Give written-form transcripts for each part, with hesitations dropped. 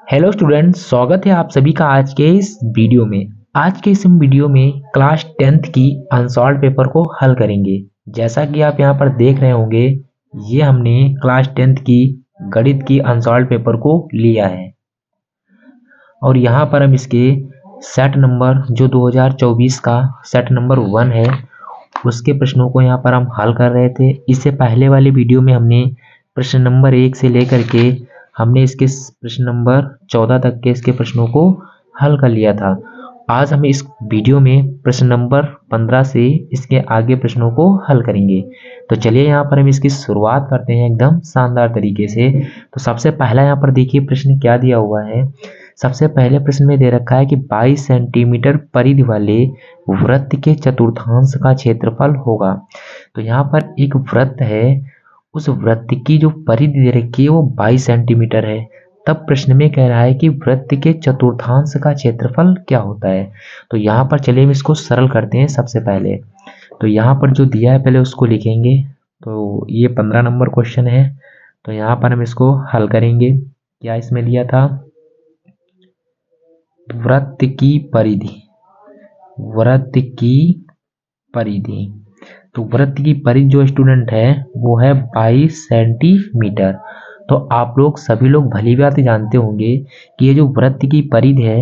Hello student, स्वागत है आप सभी का आज के इस वीडियो में। आज के इस वीडियो में क्लास 10th की अनसॉल्व पेपर को हल करेंगे। जैसा कि आप यहां पर देख रहे होंगे, ये हमने क्लास 10th की गणित की अनसॉल्व पेपर को लिया है और यहां पर हम इसके सेट नंबर जो 2024 का सेट नंबर 1 है उसके प्रश्नों को यहाँ पर हम हल कर रहे थे। इससे पहले वाले वीडियो में हमने प्रश्न नंबर 1 से लेकर के हमने इसके प्रश्न नंबर 14 तक के इसके प्रश्नों को हल कर लिया था। आज हम इस वीडियो में प्रश्न नंबर 15 से इसके आगे प्रश्नों को हल करेंगे। तो चलिए यहाँ पर हम इसकी शुरुआत करते हैं एकदम शानदार तरीके से। तो सबसे पहला यहाँ पर देखिए प्रश्न क्या दिया हुआ है। सबसे पहले प्रश्न में दे रखा है कि 22 सेंटीमीटर परिधि वाले वृत्त के चतुर्थांश का क्षेत्रफल होगा। तो यहाँ पर एक वृत्त है, उस वृत्त की जो परिधि दे रखी है वो 22 सेंटीमीटर है। तब प्रश्न में कह रहा है कि वृत्त के चतुर्थांश का क्षेत्रफल क्या होता है। तो यहाँ पर चलिए हम इसको सरल करते हैं। सबसे पहले तो यहाँ पर जो दिया है पहले उसको लिखेंगे। तो ये 15 नंबर क्वेश्चन है। तो यहाँ पर हम इसको हल करेंगे। क्या इसमें दिया था, वृत्त की परिधि, वृत्त की परिधि। तो वृत्त की परिधि जो स्टूडेंट है वो है 22 सेंटीमीटर। तो आप लोग सभी लोग भली भांति जानते होंगे कि ये जो वृत्त की परिधि है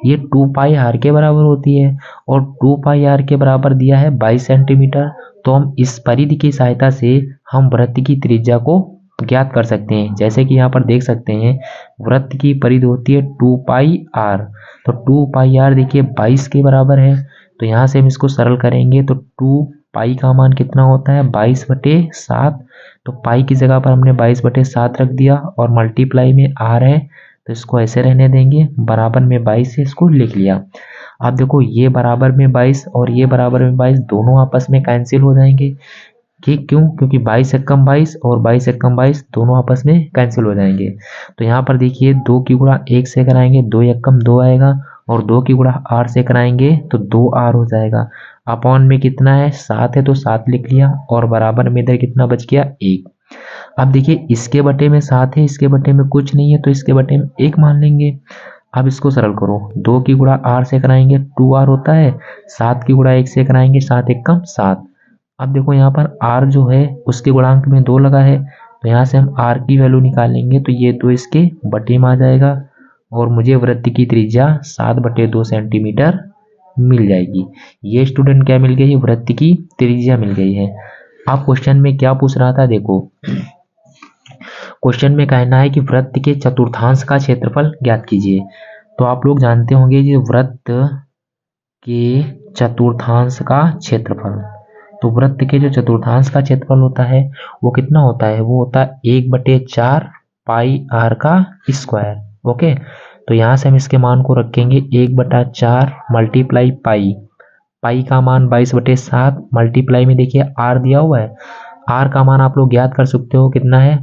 ये 2 पाई आर के बराबर होती है और 2 पाई आर के बराबर दिया है 22 सेंटीमीटर। तो हम इस परिधि की सहायता से हम वृत्त की त्रिज्या को ज्ञात कर सकते हैं। जैसे कि यहाँ पर देख सकते हैं वृत्त की परिधि होती है 2 पाई आर। तो 2 पाई आर देखिए 22 के बराबर है। तो यहाँ से हम इसको सरल करेंगे तो 2 पाई का मान कितना होता है 22/7। तो पाई की जगह पर हमने 22/7 रख दिया और मल्टीप्लाई में आर है तो इसको ऐसे रहने देंगे, बराबर में 22 से इसको लिख लिया। अब देखो ये बराबर में 22 और ये बराबर में 22 दोनों आपस में कैंसिल हो जाएंगे। ठीक क्यों? क्योंकि 22 एकम 22 और 22 एकम 22 दोनों आपस में कैंसिल हो जाएंगे। तो यहाँ पर देखिए 2 की गुणा 1 से कराएंगे 2 एकम 2 आएगा और 2 की गुणा r से कराएंगे तो 2r हो जाएगा। अपॉन में कितना है 7 है तो 7 लिख लिया और बराबर में इधर कितना बच गया 1। अब देखिए इसके बटे में 7 है, इसके बटे में कुछ नहीं है तो इसके बटे में 1 मान लेंगे। अब इसको सरल करो, 2 की गुणा r से कराएंगे 2r होता है, 7 की गुणा 1 से कराएंगे 7 एकम 7। अब देखो यहाँ पर r जो है उसके गुणांक में 2 लगा है तो यहाँ से हम r की वैल्यू निकालेंगे तो ये 2 इसके बटे में आ जाएगा और मुझे वृत्त की त्रिज्या 7/2 सेंटीमीटर मिल जाएगी। ये स्टूडेंट क्या मिल गई है, वृत्त की त्रिज्या मिल गई है। अब क्वेश्चन में क्या पूछ रहा था, देखो क्वेश्चन में कहना है कि वृत्त के चतुर्थांश का क्षेत्रफल ज्ञात कीजिए। तो आप लोग जानते होंगे कि वृत्त के चतुर्थांश का क्षेत्रफल, तो वृत्त के जो चतुर्थांश का क्षेत्रफल होता है वो कितना होता है, वो होता है 1/4 पाई आर का स्क्वायर। ओके, तो यहाँ से हम इसके मान को रखेंगे 1/4 मल्टीप्लाई पाई, पाई का मान 22/7 मल्टीप्लाई में देखिए आर दिया हुआ है, आर का मान आप लोग ज्ञात कर सकते हो कितना है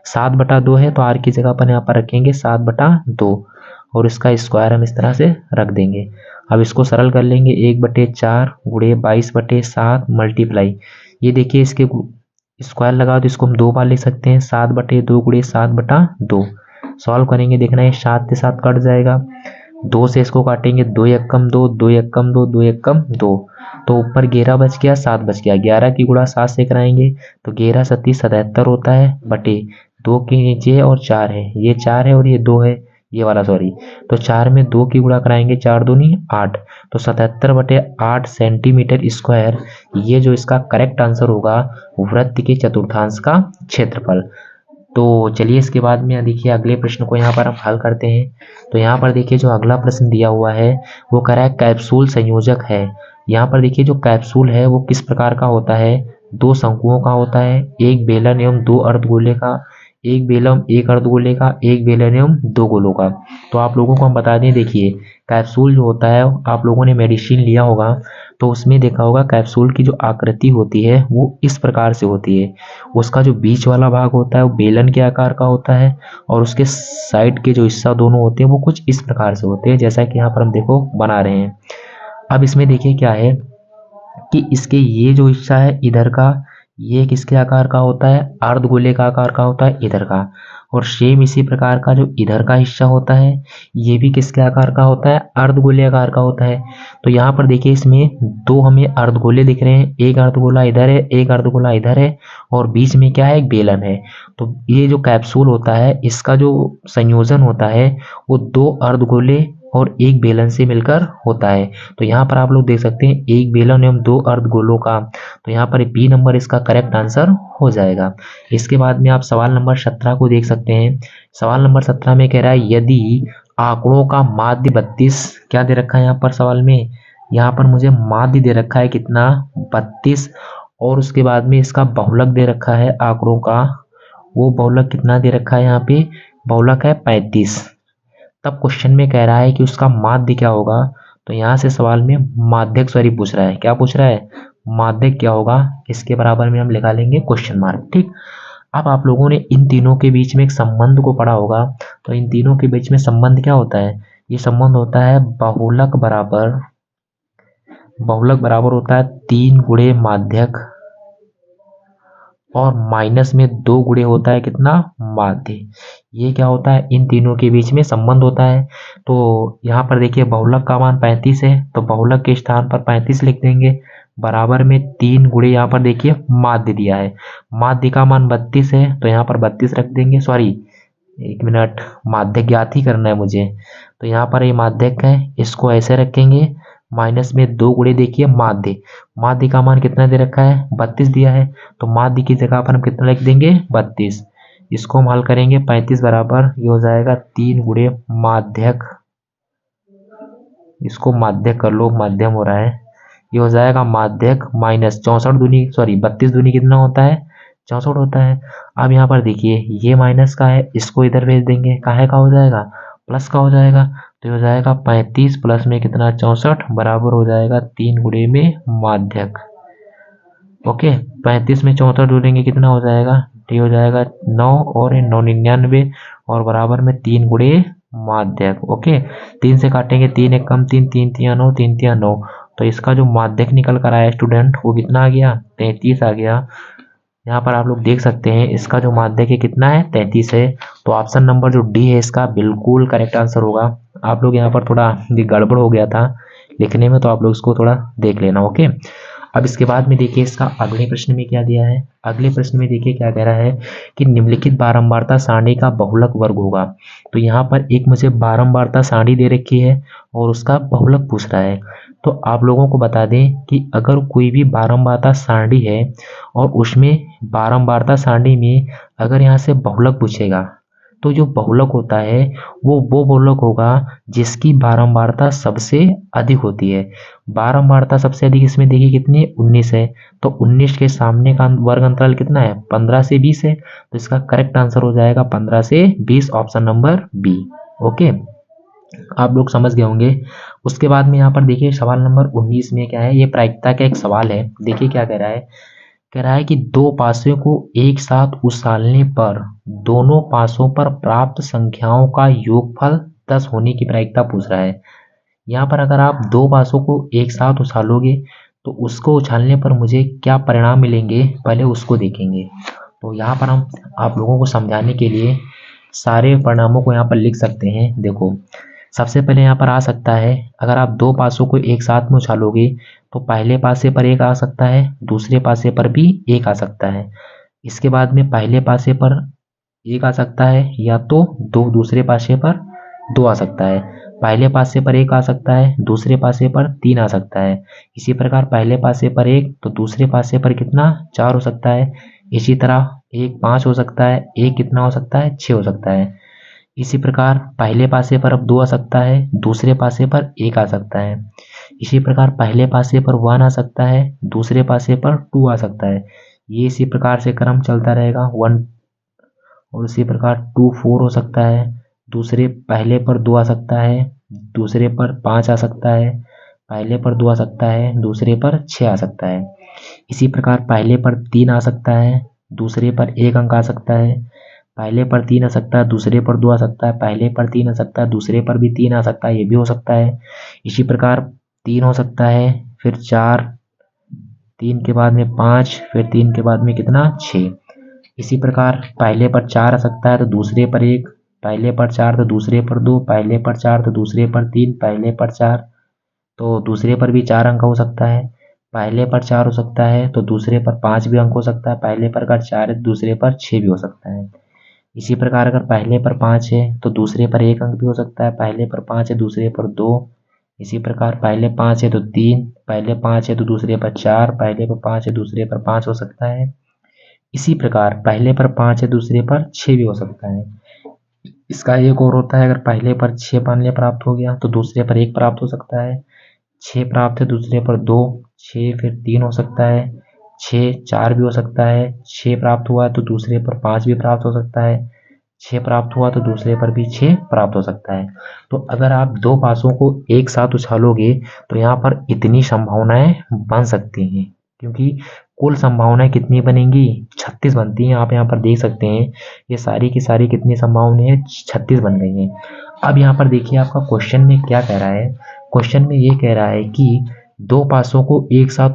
7/2 है तो आर की जगह पर यहाँ पर रखेंगे 7/2 और इसका स्क्वायर हम इस तरह से रख देंगे। अब इसको सरल कर लेंगे 1/4 गुणे 22/7 मल्टीप्लाई, ये देखिए इसके स्क्वायर लगाओ तो इसको हम 2 बार लिख सकते हैं 7/2 गुणे 7/2। सॉल्व करेंगे, देखना है 7 से 7 कट जाएगा, 2 से इसको काटेंगे 2 एकम 2 2 एकम 2 2 एकम 2, तो ऊपर 11 बच गया 7 बच गया। 11 की गुणा 7 से कराएंगे तो 11 7 77 होता है बटे 2 के नीचे और 4 है, ये 4 है और ये 2 है, ये वाला सॉरी, तो 4 में 2 की गुणा कराएंगे 4 दूनी 8, तो 77/8 सेंटीमीटर स्क्वायर ये जो इसका करेक्ट आंसर होगा वृत्त के चतुर्थांश का क्षेत्रफल। तो चलिए इसके बाद में देखिए अगले प्रश्न को यहाँ पर हम हल करते हैं। तो यहाँ पर देखिए जो अगला प्रश्न दिया हुआ है वो कह रहा है कैप्सूल संयोजक है। यहाँ पर देखिए जो कैप्सूल है वो किस प्रकार का होता है, 2 शंकुओं का होता है, एक बेलन एवं 2 अर्धगोले का, एक बेलन 1 अर्धगोले का, एक बेलन एवं 2 गोलों का। तो आप लोगों को हम बता दें, देखिए कैप्सूल जो होता है आप लोगों ने मेडिसिन लिया होगा तो उसमें देखा होगा कैप्सूल की जो आकृति होती है वो इस प्रकार से होती है, उसका जो बीच वाला भाग होता है वो बेलन के आकार का होता है और उसके साइड के जो हिस्सा दोनों होते हैं वो कुछ इस प्रकार से होते हैं जैसा कि यहाँ पर हम देखो बना रहे हैं। अब इसमें देखिए क्या है कि इसके ये जो हिस्सा है इधर का ये किसके आकार का होता है, अर्धगोले का आकार का होता है इधर का। और सेम इसी प्रकार का जो इधर का हिस्सा होता है ये भी किसके आकार का होता है, अर्धगोले आकार का होता है। तो यहाँ पर देखिए इसमें दो हमें अर्धगोले दिख रहे हैं, एक अर्धगोला इधर है, एक अर्धगोला इधर है, और बीच में क्या है, एक बेलन है। तो ये जो कैप्सूल होता है इसका जो संयोजन होता है वो दो अर्धगोले और एक बेलन से मिलकर होता है। तो यहाँ पर आप लोग देख सकते हैं एक बेलन एवं दो अर्धगोलों का, तो यहाँ पर बी नंबर इसका करेक्ट आंसर हो जाएगा। इसके बाद में आप सवाल नंबर 17 को देख सकते हैं। सवाल नंबर 17 में कह रहा है यदि आंकड़ों का माध्य 32, क्या दे रखा है यहाँ पर सवाल में, यहाँ पर मुझे माध्य दे रखा है कितना, 32, और उसके बाद में इसका बहुलक दे रखा है आंकड़ों का, वो बहुलक कितना दे रखा है, यहाँ पे बहुलक है 35। तब क्वेश्चन में कह रहा है कि उसका माध्य क्या होगा। तो यहाँ से सवाल में माध्यक सॉरी पूछ रहा है, क्या पूछ रहा है, माध्यक क्या होगा, इसके बराबर में हम लिखा लेंगे क्वेश्चन मार्क। ठीक, अब आप लोगों ने इन तीनों के बीच में एक संबंध को पढ़ा होगा। तो इन तीनों के बीच में संबंध क्या होता है, ये संबंध होता है बहुलक बराबर होता है 3 गुणे माध्यक, और माइनस में 2 गुणे होता है कितना, माध्य। ये क्या होता है, इन तीनों के बीच में संबंध होता है। तो यहाँ पर देखिए बहुलक का मान 35 है, तो बहुलक के स्थान पर 35 लिख देंगे, बराबर में 3 गुणे यहाँ पर देखिए माध्य दिया है, माध्य का मान 32 है, तो यहाँ पर 32 रख देंगे, सॉरी एक मिनट, माध्यक ज्ञात ही करना है मुझे। तो यहाँ पर ये माध्यक है, इसको ऐसे रखेंगे, माइनस में 2 गुणे देखिए माध्य का मान कितना दे रखा है, 32 दिया है, तो माध्य की जगह पर हम कितना लिख देंगे, 32। इसको हम हल करेंगे, 35 बराबर ये हो जाएगा 3 गुणे माध्यक, इसको माध्यक कर लो, माध्यम हो रहा है, ये हो जाएगा माध्यक माइनस 32 दूनी कितना होता है, 64 होता है। अब यहाँ पर देखिए ये माइनस का है, इसको इधर भेज देंगे, काहे का हो जाएगा, प्लस का हो जाएगा, तो हो जाएगा 35 प्लस में कितना 64 बराबर हो जाएगा 3 गुणे में माध्यक। ओके, 35 में 64 जोड़ेंगे कितना हो जाएगा, ये हो जाएगा 9 और 9 99, और बराबर में 3 गुणे माध्यक। ओके, 3 से काटेंगे, 3 एक कम 3, 3 तिया 9, 3 तिया 9, तो इसका जो माध्यक निकल कर आया स्टूडेंट वो कितना आ गया, 33 आ गया। यहाँ पर आप लोग देख सकते हैं इसका जो माध्यक है कितना है, 33 है। तो ऑप्शन नंबर जो डी है इसका बिल्कुल करेक्ट आंसर होगा। आप लोग यहाँ पर थोड़ा गड़बड़ हो गया था लिखने में, तो आप लोग इसको थोड़ा देख लेना। ओके, अब इसके बाद में देखिए इसका अगले प्रश्न में क्या दिया है। अगले प्रश्न में देखिए क्या कह रहा है कि निम्नलिखित बारंबारता सारणी का बहुलक वर्ग होगा। तो यहाँ पर एक मुझे बारंबारता सारणी दे रखी है और उसका बहुलक पूछ रहा है। तो आप लोगों को बता दें कि अगर कोई भी बारंबारता सारणी है और उसमें बारंबारता सारणी में अगर यहाँ से बहुलक पूछेगा, तो जो बहुलक होता है वो बहुलक होगा जिसकी बारंबारता सबसे अधिक होती है। बारंबारता सबसे अधिक इसमें देखिए कितनी, 19 है, तो 19 के सामने का वर्ग अंतराल कितना है, 15 से 20 है, तो इसका करेक्ट आंसर हो जाएगा 15 से 20, ऑप्शन नंबर बी। ओके, आप लोग समझ गए होंगे। उसके बाद में यहाँ पर देखिए सवाल नंबर 19 में क्या है, ये प्रायिकता का एक सवाल है। देखिए क्या कह रहा है, कह रहा है कि दो पासों को एक साथ उछालने पर दोनों पासों पर प्राप्त संख्याओं का योगफल 10 होने की प्रायिकता पूछ रहा है। यहाँ पर अगर आप दो पासों को एक साथ उछालोगे तो उसको उछालने पर मुझे क्या परिणाम मिलेंगे, पहले उसको देखेंगे। तो यहाँ पर हम आप लोगों को समझाने के लिए सारे परिणामों को यहाँ पर लिख सकते हैं। देखो, सबसे पहले यहाँ पर आ सकता है, अगर आप दो पासों को एक साथ में उछालोगे तो पहले पासे पर एक आ सकता है, दूसरे पासे पर भी एक आ सकता है। इसके बाद में पहले पासे पर एक आ सकता है, या तो दो दूसरे पासे पर दो आ सकता है। पहले पासे पर एक आ सकता है, दूसरे पासे पर 3 आ सकता है। इसी प्रकार पहले पासे पर एक तो दूसरे पासे पर कितना, 4 हो सकता है। इसी तरह एक 5 हो सकता है, एक कितना हो सकता है, 6 हो सकता है। इसी प्रकार पहले पासे पर अब 2 आ सकता है, दूसरे पासे पर 1 आ सकता है। इसी प्रकार पहले पासे पर 1 आ सकता है, दूसरे पासे पर 2 आ सकता है। ये इसी प्रकार से क्रम चलता रहेगा 1, और इसी प्रकार 2 4 हो सकता है, दूसरे पहले पर 2 आ सकता है, दूसरे पर 5 आ सकता है, पहले पर 2 आ सकता है, दूसरे पर 6 आ सकता है। इसी प्रकार पहले पर 3 आ सकता है, दूसरे पर 1 अंक आ सकता है। पहले पर 3 आ सकता है, दूसरे पर 2 आ सकता है, पहले पर 3 आ सकता है, दूसरे पर भी 3 आ सकता है, ये भी हो सकता है। इसी प्रकार 3 हो सकता है, फिर 4, 3 के बाद में 5, फिर 3 के बाद में कितना 6। इसी प्रकार पहले पर 4 आ सकता है तो दूसरे पर 1, पहले पर 4 तो दूसरे पर 2, पहले पर 4 तो दूसरे पर 3, पहले पर 4 तो दूसरे पर भी 4 अंक हो सकता है, पहले पर 4 हो सकता है तो दूसरे पर 5 भी अंक हो सकता है, पहले पर अगर 4 है तो दूसरे पर 6 भी हो सकता है। इसी प्रकार अगर पहले पर 5 है तो दूसरे पर 1 अंक भी हो सकता है, पहले पर 5 है दूसरे पर 2। इसी प्रकार पहले 5 है तो 3, पहले 5 है तो दूसरे पर 4, पहले पर 5 है दूसरे पर 5 हो सकता है। इसी प्रकार पहले पर 5 है दूसरे पर 6 भी हो सकता है। इसका एक और होता है, अगर पहले पर 6 मान लिया प्राप्त हो गया तो दूसरे पर 1 प्राप्त हो सकता है, 6 प्राप्त है दूसरे पर 2, 6 फिर 3 हो सकता है, 6 4 भी हो सकता है, 6 प्राप्त हुआ तो दूसरे पर 5 भी प्राप्त हो सकता है, 6 प्राप्त हुआ तो दूसरे पर भी 6 प्राप्त हो सकता है। तो अगर आप दो पासों को एक साथ उछालोगे तो यहाँ पर इतनी संभावनाएं बन सकती हैं, क्योंकि कुल संभावनाएं कितनी बनेंगी 36 बनती हैं। आप यहाँ पर देख सकते हैं ये सारी की सारी कितनी संभावनाएं हैं 36 बन गई हैं। अब यहाँ पर देखिए आपका क्वेश्चन में क्या कह रहा है, क्वेश्चन में ये कह रहा है कि दो पासों को एक साथ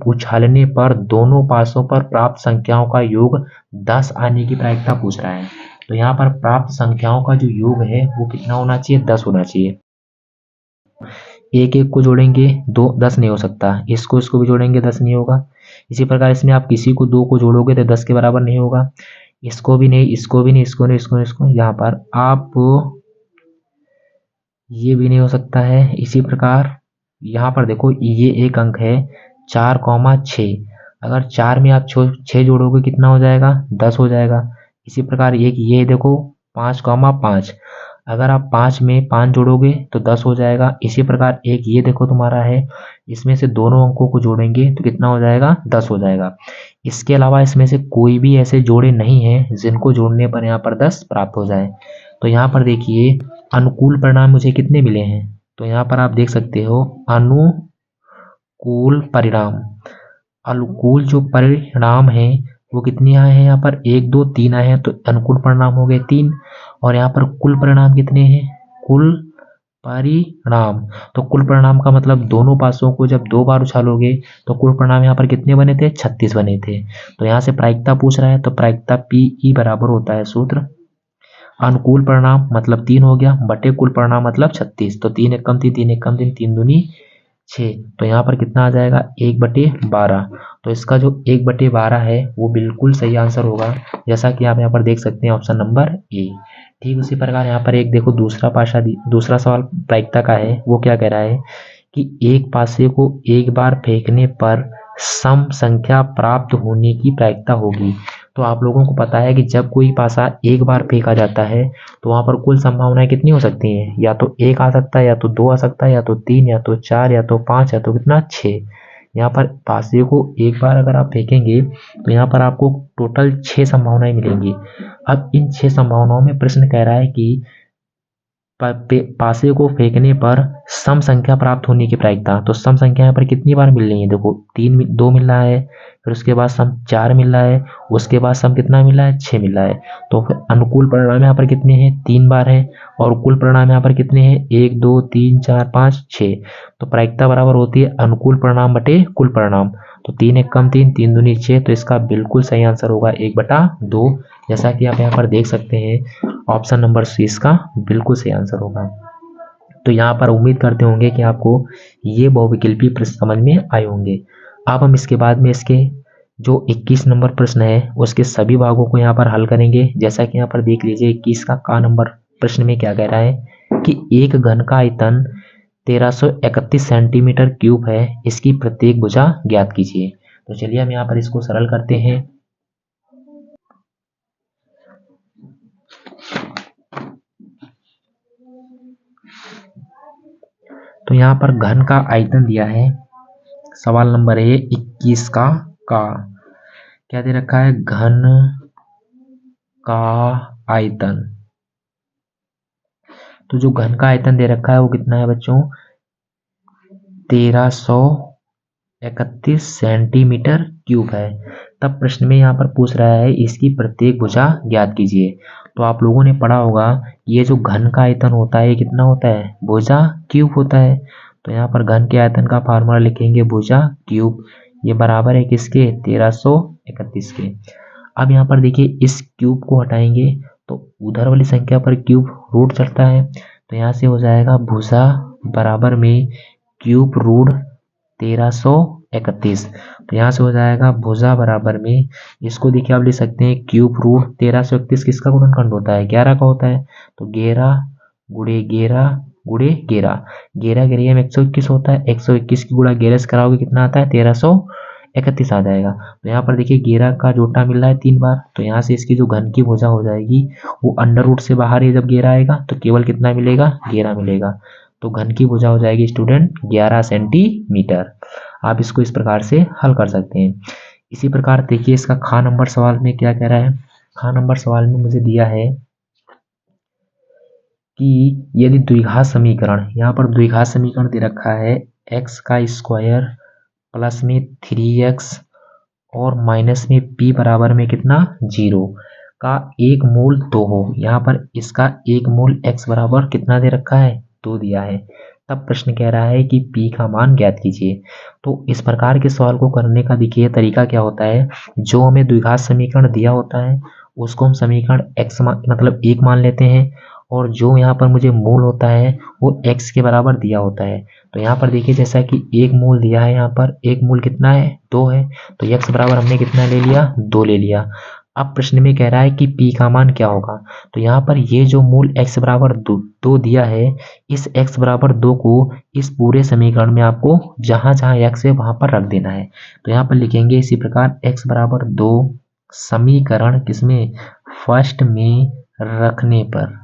उछालने पर दोनों पासों पर प्राप्त संख्याओं का योग 10 आने की प्रायिकता पूछ रहा है। तो यहाँ पर प्राप्त संख्याओं का जो योग है वो कितना होना चाहिए 10 होना चाहिए। एक एक को जोड़ेंगे 10 नहीं हो सकता, इसको भी जोड़ेंगे 10 नहीं होगा। इसी प्रकार इसमें आप किसी को 2 को जोड़ोगे तो 10 के बराबर नहीं होगा, इसको भी नहीं, इसको भी नहीं, इसको नहीं, इसको यहाँ पर आप ये भी नहीं हो सकता है। इसी प्रकार यहाँ पर देखो ये एक अंक है 4,6, अगर 4 में आप 6 जोड़ोगे कितना हो जाएगा 10 हो जाएगा। इसी प्रकार एक ये देखो 5,5, अगर आप 5 में 5 जोड़ोगे तो 10 हो जाएगा। इसी प्रकार एक ये देखो तुम्हारा है, इसमें से दोनों अंकों को जोड़ेंगे तो कितना हो जाएगा 10 हो जाएगा। इसके अलावा इसमें से कोई भी ऐसे जोड़े नहीं हैं जिनको जोड़ने पर यहाँ पर 10 प्राप्त हो जाए। तो यहाँ पर देखिए अनुकूल परिणाम मुझे कितने मिले हैं, तो यहाँ पर आप देख सकते हो अनुकूल परिणाम, अनुकूल जो परिणाम है वो कितने आए हैं, यहाँ पर 1 2 3 आए हैं तो अनुकूल परिणाम हो गए 3। और यहाँ पर कुल परिणाम कितने हैं, कुल परिणाम, तो कुल परिणाम का मतलब दोनों पासों को जब 2 बार उछालोगे तो कुल परिणाम यहाँ पर कितने बने थे 36 बने थे। तो यहाँ से प्रायिकता पूछ रहा है तो प्रायिकता PE बराबर होता है सूत्र अनुकूल परिणाम मतलब 3 हो गया बटे कुल परिणाम मतलब 36, तो 3 एक कम 3, 3 एक कम 3, 3 दूनी 6, तो यहाँ पर कितना आ जाएगा 1/12। तो इसका जो 1/12 है वो बिल्कुल सही आंसर होगा, जैसा कि आप यहाँ पर देख सकते हैं ऑप्शन नंबर ए। ठीक उसी प्रकार यहाँ पर एक देखो दूसरा सवाल प्रायिकता का है, वो क्या कह रहा है कि एक पासे को एक बार फेंकने पर सम संख्या प्राप्त होने की प्रायिकता होगी। तो आप लोगों को पता है कि जब कोई पासा एक बार फेंका जाता है तो वहां पर कुल संभावनाएं कितनी हो सकती हैं, या तो 1 आ सकता है, या तो 2 आ सकता है, या तो 3, या तो 4, या तो 5, या तो कितना 6। यहाँ पर पासे को एक बार अगर आप फेंकेंगे तो यहाँ पर आपको टोटल 6 संभावनाएं मिलेंगी। अब इन 6 संभावनाओं में प्रश्न कह रहा है कि पासे को फेंकने पर सम संख्या प्राप्त होने की प्रायिकता, तो सम संख्या यहाँ पर कितनी बार मिल रही है, देखो 2 मिल रहा है, फिर उसके बाद सम 4 मिल रहा है, उसके बाद सम कितना मिला है 6 मिल रहा है। तो फिर अनुकूल परिणाम यहाँ पर कितने हैं 3 बार है, और कुल परिणाम यहाँ पर कितने हैं 1 2 3 4 5 6। तो प्रायिकता बराबर होती है अनुकूल परिणाम बटे कुल परिणाम, तो 3 एक कम 3, 3 दूनी 6, तो इसका बिल्कुल सही आंसर होगा 1/2, जैसा कि आप यहाँ पर देख सकते हैं ऑप्शन नंबर सी इसका बिल्कुल सही आंसर होगा। तो यहाँ पर उम्मीद करते होंगे कि आपको ये बहुविकल्पी प्रश्न समझ में आए होंगे। अब हम इसके बाद में इसके जो 21 नंबर प्रश्न है उसके सभी भागों को यहाँ पर हल करेंगे। जैसा कि यहाँ पर देख लीजिए 21 का नंबर प्रश्न में क्या कह रहा है कि एक घन का आयतन 1331 सेंटीमीटर क्यूब है, इसकी प्रत्येक भुजा ज्ञात कीजिए। तो चलिए हम यहाँ पर इसको सरल करते हैं। तो यहाँ पर घन का आयतन दिया है, सवाल नंबर है 21 का क्या दे रखा है, घन का आयतन। तो जो घन का आयतन दे रखा है वो कितना है बच्चों 1331 सेंटीमीटर क्यूब है। तब प्रश्न में यहाँ पर पूछ रहा है इसकी प्रत्येक भुजा ज्ञात कीजिए। तो आप लोगों ने पढ़ा होगा ये जो घन का आयतन होता है कितना होता है भुजा क्यूब होता है। तो यहाँ पर घन के आयतन का फार्मूला लिखेंगे भुजा क्यूब, ये बराबर है किसके, 1331 के। अब यहाँ पर देखिए इस क्यूब को हटाएंगे तो उधर वाली संख्या पर क्यूब रूट चढ़ता है, तो यहाँ से हो जाएगा भुजा बराबर में क्यूब रूट 1331। तो यहाँ से हो जाएगा भुजा बराबर में, इसको देखिए आप लिख सकते हैं क्यूब रूट 1331 किसका गुणनखंड होता है, 11 का होता है। तो 11 गुणे 11 गुणे 11, 11 11 में 121 होता है, 121 की गुणा 11 से कराओगे कितना आता है, 1331 आ जाएगा। तो यहाँ पर देखिए 11 का जोटा मिल रहा है 3 बार, तो यहाँ से इसकी जो घन की भुजा हो जाएगी वो अंडर रूट से बाहर ही जब 11 आएगा तो केवल कितना मिलेगा, 11 मिलेगा। तो घन की भुजा हो जाएगी स्टूडेंट 11 सेंटीमीटर। आप इसको इस प्रकार से हल कर सकते हैं। इसी प्रकार देखिए इसका खा नंबर सवाल में क्या कह रहा है। खा नंबर सवाल में मुझे दिया है कि यदि द्विघात समीकरण, यहाँ पर द्विघात समीकरण दे रखा है x का स्क्वायर प्लस में 3x और माइनस में p बराबर में कितना 0 का एक मूल 2 हो। यहाँ पर इसका एक मूल x बराबर कितना दे रखा है, 2 दिया है। तब प्रश्न कह रहा है कि p का मान ज्ञात कीजिए। तो इस प्रकार के सवाल को करने का देखिए तरीका क्या होता है, जो हमें द्विघात समीकरण दिया होता है उसको हम समीकरण x मतलब 1 मान लेते हैं, और जो यहाँ पर मुझे मूल होता है वो x के बराबर दिया होता है। तो यहाँ पर देखिए जैसा कि एक मूल दिया है, यहाँ पर एक मूल कितना है, 2 है, तो x बराबर हमने कितना ले लिया, 2 ले लिया। अब प्रश्न में कह रहा है कि p का मान क्या होगा। तो यहाँ पर ये जो मूल x बराबर 2 दिया है, इस x बराबर 2 को इस पूरे समीकरण में आपको जहां जहां x है वहां पर रख देना है। तो यहाँ पर लिखेंगे इसी प्रकार x बराबर 2 समीकरण किसमें, फर्स्ट में रखने पर।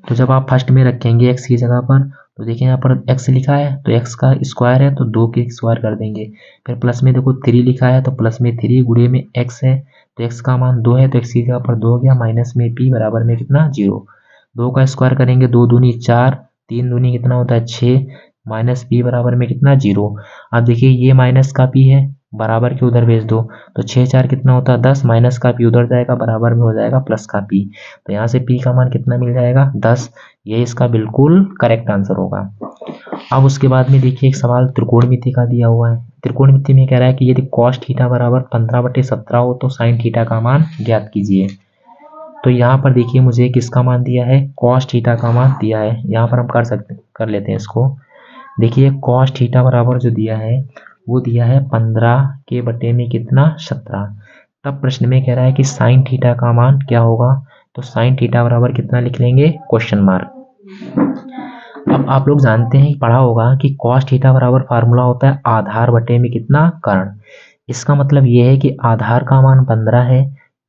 तो जब आप फर्स्ट में रखेंगे x की जगह पर, तो देखिए यहाँ पर x लिखा है तो x का स्क्वायर है तो 2 के स्क्वायर कर देंगे। फिर प्लस में देखो 3 लिखा है तो प्लस में 3 गुणे में x है तो x का मान 2 है तो x की जगह पर 2 हो गया। माइनस में p बराबर में कितना 0, 2 का स्क्वायर करेंगे 2 दूनी 4, 3 दूनी कितना होता है 6, माइनस p बराबर में कितना 0। अब देखिए ये माइनस का p है, बराबर के उधर भेज दो तो 6 4 कितना होता है 10, माइनस का p उधर जाएगा बराबर में हो जाएगा प्लस का p। तो यहाँ से p का मान कितना मिल जाएगा 10। ये इसका बिल्कुल करेक्ट आंसर होगा। अब उसके बाद में देखिए एक सवाल त्रिकोणमिति का दिया हुआ है। त्रिकोणमिति में कह रहा है कि यदि cos थीटा बराबर 15/17 हो तो sin थीटा का मान ज्ञात कीजिए। तो यहाँ पर देखिए मुझे किसका मान दिया है, cos थीटा का मान दिया है। यहाँ पर हम कर लेते हैं इसको। देखिए cos थीटा बराबर जो दिया है वो दिया है 15 के बटे में कितना 17। तब प्रश्न में कह रहा है कि साइन थीटा का मान क्या होगा। तो साइन थीटा बराबर कितना लिख लेंगे, क्वेश्चन मार्क। अब आप लोग जानते हैं, पढ़ा होगा कि cos थीटा बराबर फार्मूला होता है आधार बटे में कितना कर्ण। इसका मतलब ये है कि आधार का मान 15 है,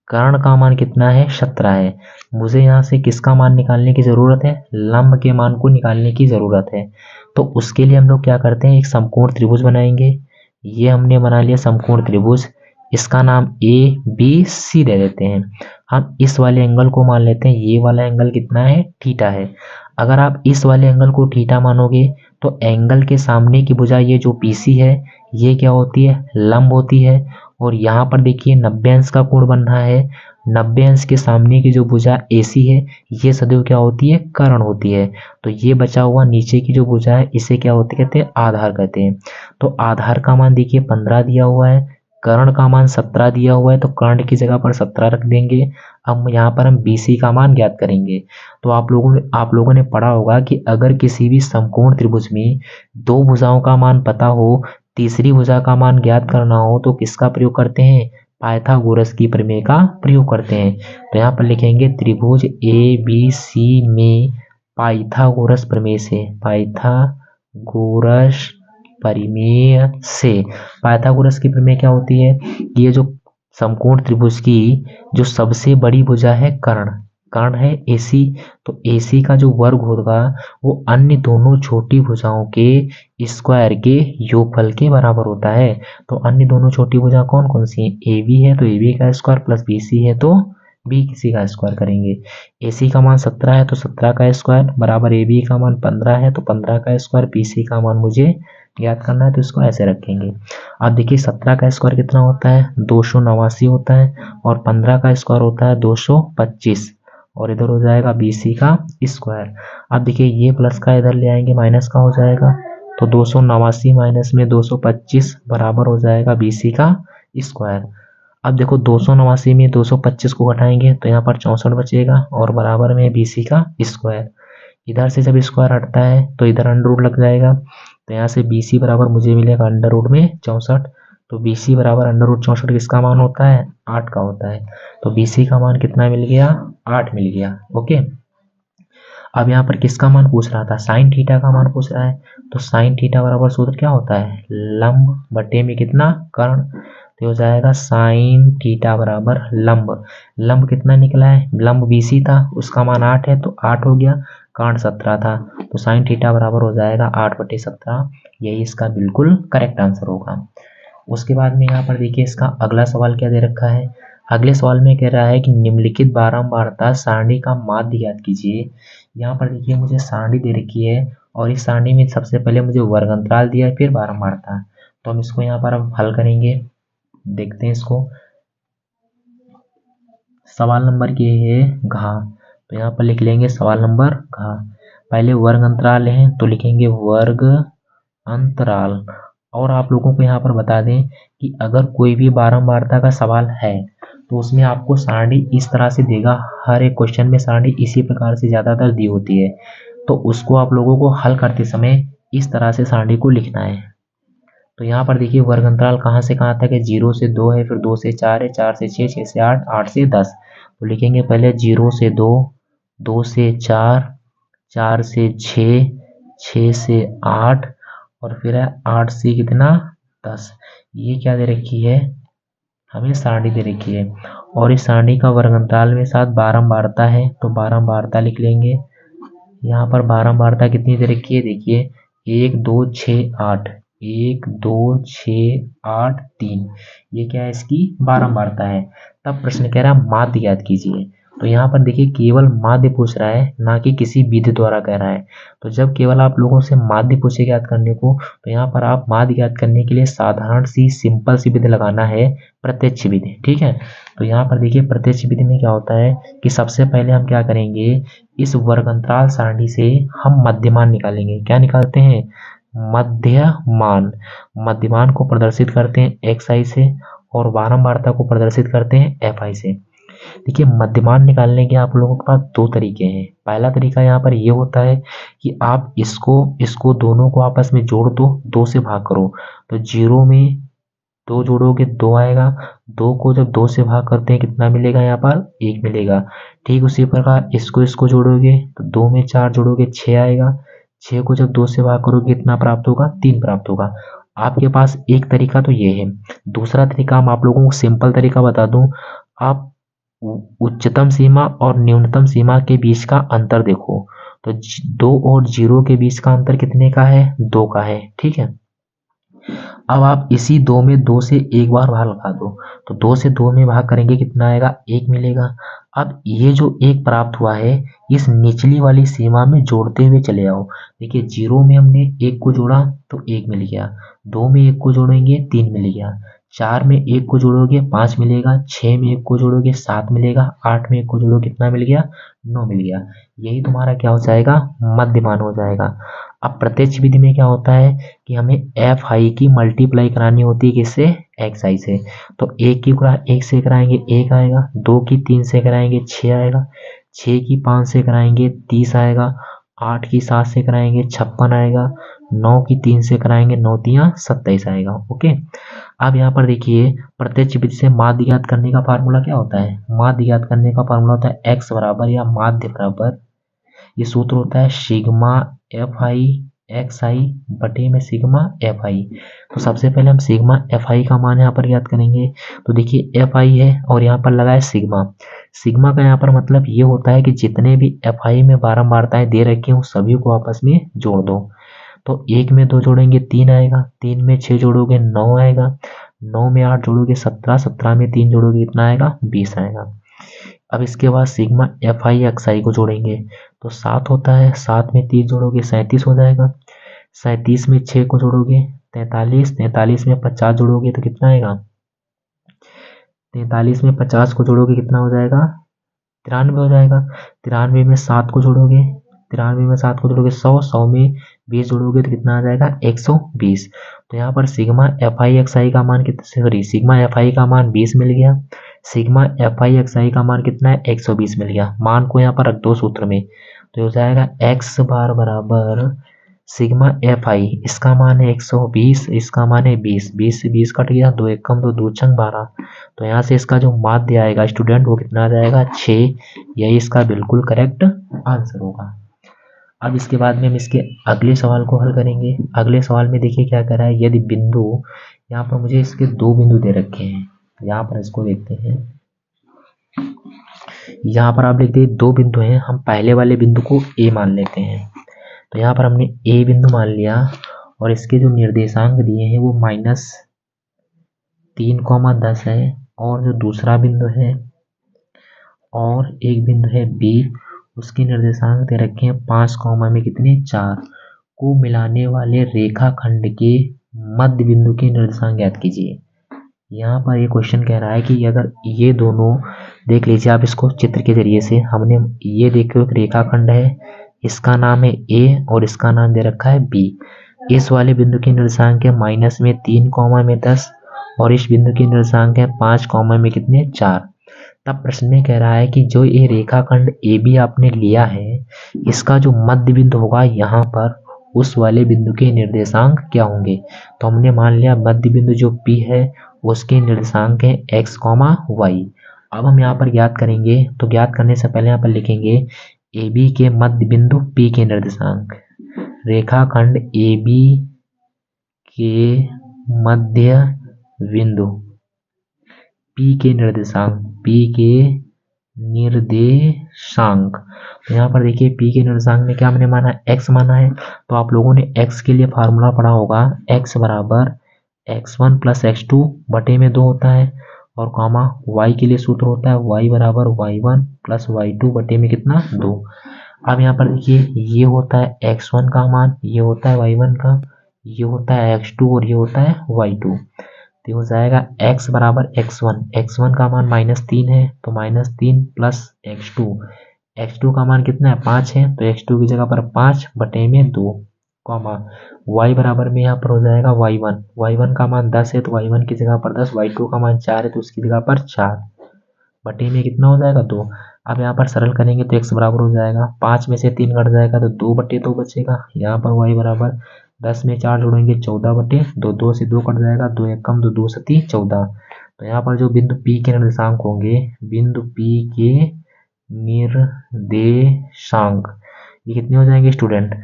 कर्ण का मान कितना है 17 है। मुझे यहाँ से किसका मान निकालने की जरूरत है, लंब के मान को निकालने की जरूरत है। तो उसके लिए हम लोग क्या करते हैं, एक समकोण त्रिभुज बनाएंगे। ये हमने बना लिया समकोण त्रिभुज, इसका नाम ABC दे देते हैं। हम इस वाले एंगल को मान लेते हैं, ये वाला एंगल कितना है, थीटा है। अगर आप इस वाले एंगल को थीटा मानोगे तो एंगल के सामने की भुजा ये जो BC है ये क्या होती है, लंब होती है। और यहाँ पर देखिए 90 अंश का कोण बन रहा है, 90 अंश के सामने की जो भुजा AC है ये सदैव क्या होती है, कर्ण होती है। तो ये बचा हुआ नीचे की जो भुजा है इसे क्या होती कहते हैं, आधार कहते हैं। तो आधार का मान देखिए 15 दिया हुआ है, कर्ण का मान 17 दिया हुआ है, तो कर्ण की जगह पर 17 रख देंगे। अब यहाँ पर हम BC का मान ज्ञात करेंगे। तो आप लोगों ने पढ़ा होगा कि अगर किसी भी समकोण त्रिभुज में 2 भुजाओं का मान पता हो, तीसरी भुजा का मान ज्ञात करना हो तो किसका प्रयोग करते हैं, पाइथागोरस की प्रमेय का प्रयोग करते हैं। तो यहाँ पर लिखेंगे त्रिभुज ABC में पाइथागोरस प्रमेय से, पाइथागोरस प्रमेय से। पाइथागोरस की प्रमेय क्या होती है, ये जो समकोण त्रिभुज की जो सबसे बड़ी भुजा है कर्ण है AC, तो AC का जो वर्ग होगा वो अन्य दोनों छोटी भुजाओं के स्क्वायर के योगफल के बराबर होता है। तो अन्य दोनों छोटी भुजा कौन कौन सी हैं, AB है तो AB का स्क्वायर प्लस BC है तो BC का स्क्वायर करेंगे। AC का मान 17 है तो 17 का स्क्वायर बराबर AB का मान 15 है तो 15 का स्क्वायर, BC का मान मुझे ज्ञात करना है तो इसको ऐसे रखेंगे। अब देखिए 17 का स्क्वायर कितना होता है, 289 होता है, और 15 का स्क्वायर होता है 225, और इधर हो जाएगा BC का स्क्वायर। अब देखिए ये प्लस का इधर ले आएंगे माइनस का हो जाएगा, तो 289 माइनस में 225 बराबर हो जाएगा BC का स्क्वायर। अब देखो 289 में 225 को घटाएंगे तो यहाँ पर 64 बचेगा और बराबर में BC का स्क्वायर। इधर से जब स्क्वायर हटता है तो इधर अंडर रूट लग जाएगा, तो यहाँ से BC बराबर मुझे मिलेगा अंडर रूट में 64। तो BC बराबर अंडर रूट 64 किसका मान होता है? 8 का होता है। तो BC का मान कितना मिल गया? 8 मिल गया। ओके, अब यहाँ पर किसका मान पूछ रहा था? साइन थीटा का मान पूछ रहा है। तो साइन थीटा बराबर सूत्र क्या होता है? लंब बटे में कितना? कर्ण। तो हो जाएगा साइन थीटा बराबर लंब। लंब कितना निकला है? लंब BC था, उसका मान 8 है तो 8 हो गया, कर्ण 17 था, तो साइन थीटा बराबर हो जाएगा 8/17। यही इसका बिल्कुल करेक्ट आंसर होगा। उसके बाद में यहाँ पर देखिए इसका अगला सवाल क्या दे रखा है। अगले सवाल में कह रहा है कि निम्नलिखित बारंबारता सारणी का माध्य ज्ञात कीजिए। यहाँ पर देखिए मुझे सारणी दे रखी है और इस सारणी में सबसे पहले मुझे वर्ग अंतराल दिया है, फिर बारंबारता। तो हम इसको यहाँ पर अब हल करेंगे। देखते हैं इसको। सवाल नंबर के है घा, तो यहाँ पर लिख लेंगे सवाल नंबर घा। पहले वर्ग अंतराल है तो लिखेंगे वर्ग अंतराल। और आप लोगों को यहाँ पर बता दें कि अगर कोई भी बारंबारता का सवाल है तो उसमें आपको सारणी इस तरह से देगा। हर एक क्वेश्चन में सारणी इसी प्रकार से ज़्यादातर दी होती है, तो उसको आप लोगों को हल करते समय इस तरह से सारणी को लिखना है। तो यहाँ पर देखिए वर्ग अंतराल कहाँ से कहाँ तक है? 0 से 2 है, फिर 2 से 4 है, 4 से 6, 6 से 8, 8 से 10। तो लिखेंगे पहले 0 से 2, 2 से 4, 4 से 6, 6 से 8 और फिर है 8 से कितना? 10। ये क्या दे रखी है? हमें सारणी दे रखी है और इस सारणी का वर्ग अंतराल में साथ बारंबारता है, तो बारंबारता लिख लेंगे। यहाँ पर बारंबारता कितनी दे रखी है? देखिए 1 2 6 8, 1 2 6 8 3, ये क्या है? इसकी बारंबारता है। तब प्रश्न कह रहा है माध्य ज्ञात कीजिए। तो यहाँ पर देखिए केवल माध्य पूछ रहा है, ना कि किसी विधि द्वारा कह रहा है। तो जब केवल आप लोगों से माध्य पूछे ज्ञात करने को, तो यहाँ पर आप माध्य ज्ञात करने के लिए साधारण सी सिंपल सी विधि लगाना है, प्रत्यक्ष विधि। ठीक है, तो यहाँ पर देखिए प्रत्यक्ष विधि में क्या होता है कि सबसे पहले हम क्या करेंगे, इस वर्ग अंतराल सारणी से हम मध्यमान निकालेंगे। क्या निकालते हैं? मध्यमान। मध्यमान को प्रदर्शित करते हैं xi से और बारंबारता को प्रदर्शित करते हैं fi से। देखिए मध्यमान निकालने के आप लोगों के पास दो तरीके हैं। पहला तरीका यहाँ पर ये होता है कि आप इसको दोनों को आपस में जोड़ दो, 2 से भाग करो, तो 0 में 2 जोड़ोगे 2 आएगा, 2 को जब 2 से भाग करते हैं कितना मिलेगा? यहाँ पर 1 मिलेगा। ठीक उसी प्रकार इसको दूसरे तो 2 में 4 जोड़ोगे 6 आएगा, 6 को जब 2 से भाग करोगे कितना प्राप्त होगा? 3 प्राप्त होगा। आपके पास एक तरीका तो ये है। दूसरा तरीका हम आप लोगों को सिंपल तरीका बता दूं, आप उच्चतम सीमा और न्यूनतम सीमा के बीच का अंतर देखो, तो 2 और 0 के बीच का अंतर कितने का है? 2 का है। ठीक है, अब आप इसी 2 में 2 से एक बार भाग लगा दो, तो 2 से 2 में भाग करेंगे कितना आएगा? 1 मिलेगा। अब ये जो 1 प्राप्त हुआ है इस निचली वाली सीमा में जोड़ते हुए चले आओ। देखिए 0 में हमने 1 को जोड़ा तो 1 मिल गया, 2 में 1 को जोड़ेंगे 3 मिल गया, 4 में 1 को जोड़ोगे 5 मिलेगा, 6 में 1 को जोड़ोगे 7 मिलेगा, 8 में 1 को जोड़ोगे कितना मिल गया? 9 मिल गया। यही तुम्हारा क्या हो जाएगा? मध्यमान हो जाएगा। अब प्रत्यक्ष विधि में क्या होता है कि हमें एफ आई की मल्टीप्लाई करानी होती है किससे? एक्स आई से। तो 1 की गुणा 1 से कराएंगे 1 आएगा, 2 की 3 से कराएंगे 6 आएगा, 6 की 5 से कराएंगे 30 आएगा, 8 की 7 से कराएंगे 56 आएगा, 9 की 3 से कराएंगे 9 तियां 27 आएगा। ओके, अब यहाँ पर देखिए प्रत्यक्ष विधि से माध्य ज्ञात करने का फार्मूला क्या होता है? माध्य ज्ञात करने का फार्मूला होता है एक्स बराबर या माध्य बराबर, ये सूत्र होता है सिग्मा एफ आई एक्स आई बटे में सिग्मा एफ आई। तो सबसे पहले हम सिग्मा एफ आई का मान यहाँ पर ज्ञात करेंगे। तो देखिए एफ आई है और यहाँ पर लगा है सिग्मा। सिग्मा का यहाँ पर मतलब ये होता है कि जितने भी एफ आई में बारंबारताएं दे रखी हैं उन सभी को आपस में जोड़ दो। तो 1 में 2 जोड़ेंगे 3 आएगा, 3 में 6 जोड़ोगे 9 आएगा, 9 में 8 जोड़ोगे 17, 17 में 3 जोड़ोगे कितना आएगा? 20 आएगा। अब इसके बाद सिग्मा एफ आई एक्स आई को जोड़ेंगे तो 7 होता है, 7 में 30 जोड़ोगे 37 हो जाएगा, 37 में 6 को जोड़ोगे 43, 43 में 50 जोड़ोगे तो कितना आएगा? 43 में 50 को जोड़ोगे कितना हो जाएगा? 93 हो जाएगा। 93 में 7 को जोड़ोगे, 93 में 7 को जोड़ोगे 100, 100 में 20 जोड़ोगे तो कितना आ जाएगा 120। तो यहाँ पर सिग्मा एफ आई एक्स आई का मान कितना, सॉरी सिग्मा एफ आई का मान 20 मिल गया, सिग्मा एफ आई एक्स आई का मान कितना है 120 मिल गया। मान को यहाँ पर रख दो सूत्र में, तो हो जाएगा एक्स बार बराबर सिग्मा एफ आई, इसका मान है 120, इसका मान है 20, 20 से 20 कट गया, 2 एकम 2, 2 छंग 12। तो यहाँ से इसका जो माध्य आएगा स्टूडेंट वो कितना आ जाएगा 6, यही इसका बिल्कुल करेक्ट आंसर होगा। अब इसके बाद में हम इसके अगले सवाल को हल करेंगे। अगले सवाल में देखिए क्या कर रहा है, यदि बिंदु, यहाँ पर मुझे इसके 2 बिंदु दे रखे हैं, यहाँ पर इसको देखते हैं। यहाँ पर आप देखते हैं 2 बिंदु हैं, हम पहले वाले बिंदु को ए मान लेते हैं। तो यहाँ पर हमने ए बिंदु मान लिया और इसके जो निर्देशांक दिए हैं वो -3, 10 है, और जो दूसरा बिंदु है और एक बिंदु है बी, उसके निर्देशांक दे रखे हैं 5, में कितने 4 को मिलाने वाले रेखाखंड के मध्य बिंदु के निर्देशांक ज्ञात कीजिए। यहाँ पर ये क्वेश्चन कह रहा है कि अगर ये दोनों देख लीजिए आप इसको चित्र के जरिए से, हमने ये देखो एक रेखाखंड है, इसका नाम है ए और इसका नाम दे रखा है बी। इस वाले बिंदु के निर्देशांक है -3, 10 और इस बिंदु के निर्देशांक है 5, में कितने 4। तब प्रश्न में कह रहा है कि जो ये रेखाखंड ए बी आपने लिया है, इसका जो मध्य बिंदु होगा यहाँ पर, उस वाले बिंदु के निर्देशांक क्या होंगे। तो हमने मान लिया मध्य बिंदु जो पी है उसके निर्देशांक है x, y। अब हम यहाँ पर ज्ञात करेंगे, तो ज्ञात करने से पहले यहाँ पर लिखेंगे ए बी के मध्य बिंदु P के निर्देशांक, रेखाखंड ए बी के मध्य बिंदु P के निर्देशांक, P के निर्देशांक। तो यहाँ पर देखिए P के निर्देशांक में क्या हमने माना, x माना है। तो आप लोगों ने x के लिए फार्मूला पढ़ा होगा, x बराबर x1 प्लस x2 बटे में 2 होता है, और कॉमा y के लिए सूत्र होता है y बराबर y1 प्लस y2 बटे में कितना 2। अब यहाँ पर देखिए ये होता है x1 का मान, ये होता है y1 का, ये होता है x2 और ये होता है y2। तो हो जाएगा x बराबर x1, x1 का मान -3 है, तो -3 प्लस x2, x2 का मान कितना है 5 है, तो x2 की जगह पर 5 बटे में 2, कॉमा y बराबर में यहाँ पर हो जाएगा y1, y1 का मान 10 है, तो y1 की जगह पर 10, y2 का मान 4 है, तो उसकी जगह पर 4 बटे में कितना हो जाएगा 2। अब यहाँ पर सरल करेंगे तो x बराबर हो जाएगा 5 में से 3 घट जाएगा तो 2 बटे 2 बचेगा। यहाँ पर y बराबर 10 में 4 जोड़ेंगे 14 बटे 2, 2 से 2 कट जाएगा, 2 एकम 2, 2 सती 14। तो यहाँ पर जो बिंदु P के निर्देशांक होंगे, बिंदु P के निर्देशांक ये कितने हो जाएंगे स्टूडेंट,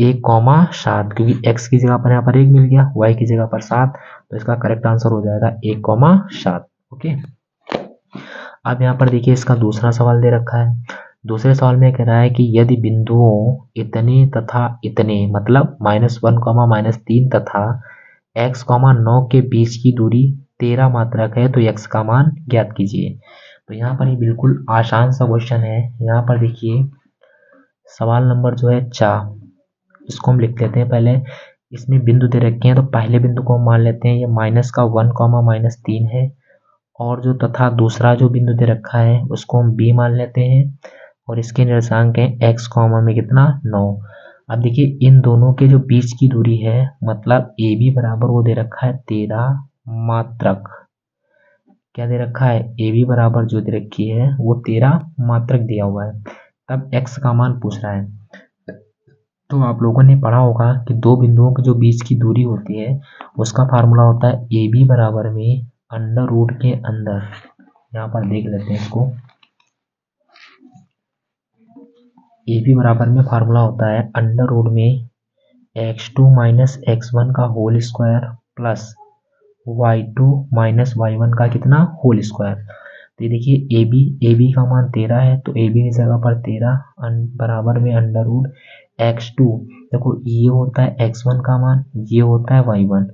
1, 7, क्योंकि x की जगह पर यहाँ पर 1 मिल गया, y की जगह पर 7, तो इसका करेक्ट आंसर हो जाएगा 1, 7। ओके। अब यहाँ पर देखिए इसका दूसरा सवाल दे रखा है। दूसरे सवाल में कह रहा है कि यदि बिंदुओं इतने तथा इतने, मतलब -1, -3 तथा x, 9 के बीच की दूरी 13 मात्रक है तो x का मान ज्ञात कीजिए। तो यहाँ पर ये बिल्कुल आसान सा क्वेश्चन है। यहाँ पर देखिए सवाल नंबर जो है 4, इसको हम लिख लेते हैं पहले। इसमें बिंदु दे रखे हैं, तो पहले बिंदु को हम मान लेते हैं ये -1, -3 है, और जो तथा दूसरा जो बिंदु दे रखा है उसको हम b मान लेते हैं, और इसके निर्देशांक है x, में कितना 9। अब देखिए इन दोनों के जो बीच की दूरी है, मतलब ए बी बराबर वो दे रखा है 13 मात्रक। क्या दे रखा है, ए बी बराबर जो दे रखी है वो 13 मात्रक दिया हुआ है। तब x का मान पूछ रहा है। तो आप लोगों ने पढ़ा होगा कि दो बिंदुओं के जो बीच की दूरी होती है उसका फार्मूला होता है ए बी बराबर में अंडर रूट के अंदर, यहाँ पर देख लेते हैं इसको, ए बी बराबर में फार्मूला होता है अंडर रूट में x2 माइनस x1 का whole square plus y2 minus y1 का कितना होल स्क्वायर। तो ये देखिए ए बी का मान 13 है, तो ए बी की जगह पर 13 बराबर में अंडर रूट x2, देखो ये होता है x1 का मान, ये होता है y1,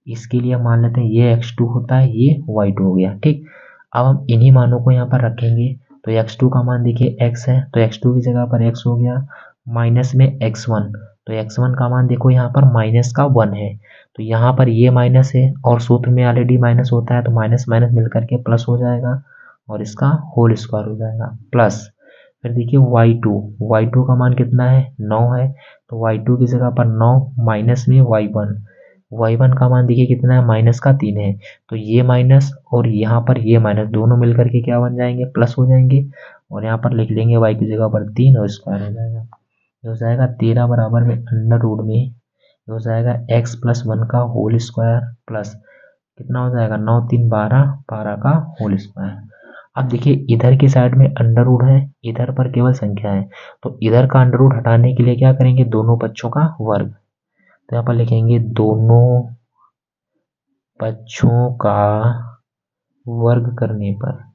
इसके लिए मान लेते हैं ये x2 होता है, ये y2 हो गया। ठीक, अब हम इन्हीं मानों को यहाँ पर रखेंगे। तो x2 का मान देखिए x है, तो x2 की जगह पर x हो गया, माइनस में x1, तो x1 का मान देखो यहाँ पर माइनस का 1 है, तो यहाँ पर ये माइनस है और सूत्र में ऑलरेडी माइनस होता है, तो माइनस माइनस मिल करके प्लस हो जाएगा और इसका होल स्क्वायर हो जाएगा, प्लस फिर देखिए y2 का मान कितना है 9 है, तो y2 की जगह पर 9 माइनस में y1 का मान देखिए कितना है माइनस का 3 है, तो ये माइनस और यहाँ पर ये माइनस दोनों मिलकर के क्या बन जाएंगे प्लस हो जाएंगे, और यहाँ पर लिख लेंगे y की जगह पर 3 और स्क्वायर हो जाएगा। ये हो जाएगा 13 बराबर में अंडर रूट में ये हो जाएगा x प्लस 1 का होल स्क्वायर प्लस कितना हो जाएगा 9 3 12 का होल स्क्वायर। अब देखिए इधर की साइड में अंडर रूट है, इधर पर केवल संख्या है, तो इधर का अंडर रूट हटाने के लिए क्या करेंगे दोनों पक्षों का वर्ग, तो यहाँ पर लिखेंगे दोनों पक्षों का वर्ग करने पर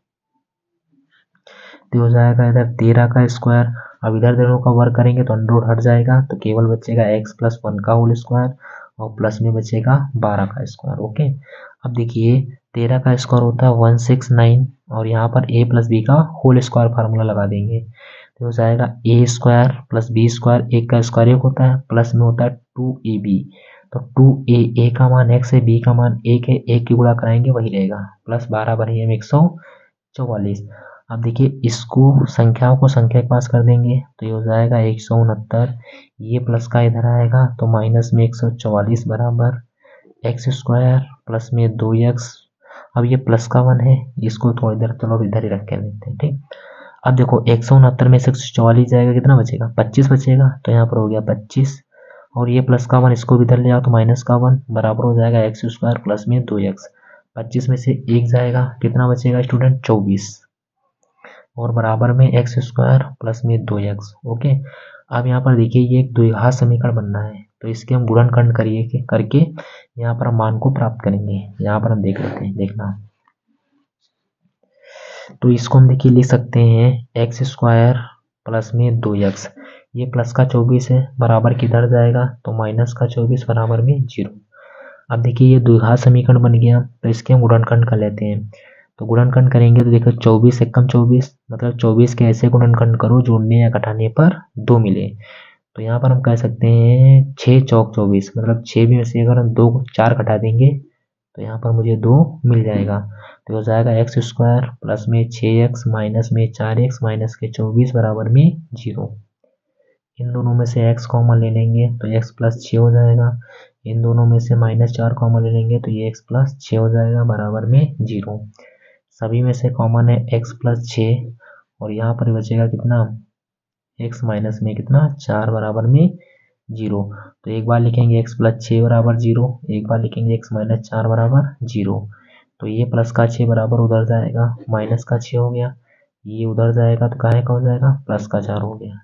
तो हो जाएगा इधर 13 का स्क्वायर। अब इधर दोनों का वर्ग करेंगे तो अंडर रूट हट जाएगा, तो केवल बचेगा x प्लस 1 का होल स्क्वायर और प्लस में बचेगा 12 का स्क्वायर। ओके, अब देखिए 13 का स्क्वायर होता है 169 और यहाँ पर a प्लस बी का होल स्क्वायर फार्मूला लगा देंगे, तो हो जाएगा a square plus B square, एक का स्क्वायर एक होता है, प्लस में होता है 2ab, तो 2a का मान x है, b का मान 1 है, एक की गुणा कराएंगे वही रहेगा, प्लस 12 बनी में 144। अब देखिए इसको संख्याओं को संख्या के पास कर देंगे तो ये हो जाएगा 169, ये प्लस का इधर आएगा तो माइनस में 144 बराबर एक्स स्क्वायर प्लस में 2x। अब ये प्लस का 1 है, इसको थोड़ी देर चलो इधर ही रख के देते हैं, ठीक। अब देखो 169 में से 144 जाएगा, कितना बचेगा 25 बचेगा, तो यहाँ पर हो गया 25 और ये प्लस का 1 इसको भी इधर ले आओ तो माइनस का 1 बराबर हो जाएगा एक्स स्क्वायर प्लस में 2x। 25 में से 1 जाएगा, कितना बचेगा स्टूडेंट 24 और बराबर में एक्स स्क्वायर प्लस में 2x। ओके, अब यहाँ पर देखिए ये एक द्विघात समीकरण बनना है, तो इसके हम गुणनखंड करके यहाँ पर हम मान को प्राप्त करेंगे। यहाँ पर हम देख लेते हैं, देखना, तो इसको हम देखिए लिख सकते हैं एक्स स्क्वायर प्लस में 2x, ये प्लस का 24 है बराबर किधर जाएगा तो माइनस का 24 बराबर में 0। अब देखिए ये द्विघात समीकरण बन गया, तो इसके हम गुणनखंड कर लेते हैं। तो गुणनखंड करेंगे तो देखो 24 एकम 24, मतलब 24 के ऐसे गुणनखंड करो जोड़ने या घटाने पर 2 मिले, तो यहाँ पर हम कह सकते हैं 6 चौक 24, मतलब 6 में से अगर हम 2 4 घटा देंगे तो यहाँ पर मुझे 2 मिल जाएगा, तो हो जाएगा एक्स स्क्वायर प्लस में 6x माइनस में 4x माइनस के 24 बराबर में 0। इन दोनों में से x कॉमन ले लेंगे तो x प्लस 6 हो जाएगा, इन दोनों में से -4 कॉमन ले लेंगे तो ये x प्लस 6 हो जाएगा बराबर में 0। सभी में से कॉमन है x प्लस 6 और यहाँ पर बचेगा कितना x माइनस में कितना 4 बराबर में 0। तो एक बार लिखेंगे x प्लस 6 बराबर 0, एक बार लिखेंगे x माइनस 4 बराबर 0, तो ये प्लस का 6 बराबर उधर जाएगा माइनस का 6 हो गया, ये उधर जाएगा तो काहे का हो जाएगा प्लस का 4 हो गया।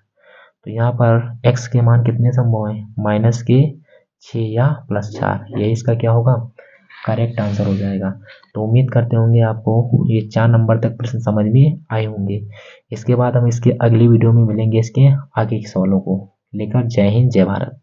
तो यहाँ पर x के मान कितने संभव हैं माइनस के 6 या प्लस 4, यही इसका क्या होगा करेक्ट आंसर हो जाएगा। तो उम्मीद करते होंगे आपको ये 4 नंबर तक प्रश्न समझ में आए होंगे। इसके बाद हम इसके अगली वीडियो में मिलेंगे इसके आगे के सवालों को लेकर। जय हिंद जय भारत।